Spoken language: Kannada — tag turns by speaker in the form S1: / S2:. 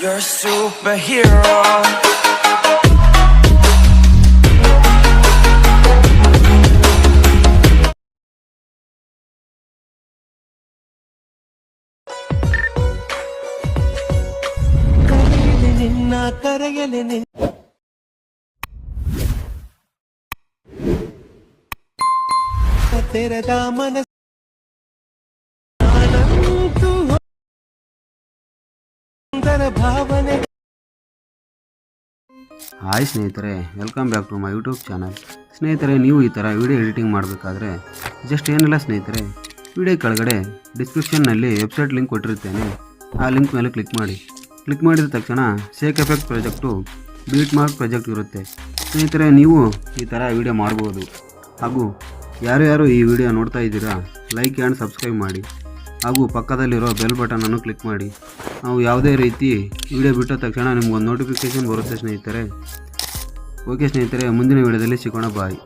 S1: You're a superhero.
S2: ಕರೆಯಲೆ ತೆರೆದ ಮನಸ್ಸು ಭಾವನೆ.
S3: ಹಾಯ್ ಸ್ನೇಹಿತರೆ, welcome back to my YouTube channel. ಸ್ನೇಹಿತರೆ, ನೀವು ಈ ಥರ ವಿಡಿಯೋ ಎಡಿಟಿಂಗ್ ಮಾಡಬೇಕಾದ್ರೆ ಜಸ್ಟ್ ಏನಿಲ್ಲ ಸ್ನೇಹಿತರೆ, ವಿಡಿಯೋ ಕೆಳಗಡೆ ಡಿಸ್ಕ್ರಿಪ್ಷನ್ನಲ್ಲಿ ವೆಬ್ಸೈಟ್ ಲಿಂಕ್ ಕೊಟ್ಟಿರುತ್ತೇನೆ. ಆ ಲಿಂಕ್ ಮೇಲೆ ಕ್ಲಿಕ್ ಮಾಡಿ. ಕ್ಲಿಕ್ ಮಾಡಿದ ತಕ್ಷಣ shake effect project beat mark project ಇರುತ್ತೆ. ಸ್ನೇಹಿತರೆ, ನೀವು ಈ ಥರ ವಿಡಿಯೋ ಮಾಡ್ಬೋದು. ಹಾಗೂ ಯಾರು ಈ ವಿಡಿಯೋ ನೋಡ್ತಾ ಇದ್ದೀರಾ, ಲೈಕ್ ಆ್ಯಂಡ್ ಸಬ್ಸ್ಕ್ರೈಬ್ ಮಾಡಿ. ಹಾಗೂ ಪಕ್ಕದಲ್ಲಿರೋ ಬೆಲ್ ಬಟನನ್ನು ಕ್ಲಿಕ್ ಮಾಡಿ. ನಾವು ಯಾವುದೇ ರೀತಿ ವಿಡಿಯೋ ಬಿಟ್ಟ ತಕ್ಷಣ ನಿಮ್ಗೊಂದು ನೋಟಿಫಿಕೇಷನ್ ಬರುತ್ತೆ ಸ್ನೇಹಿತರೆ. ಓಕೆ ಸ್ನೇಹಿತರೆ, ಮುಂದಿನ ವಿಡಿಯೋದಲ್ಲಿ ಸಿಗೋಣ. ಬಾಯ್.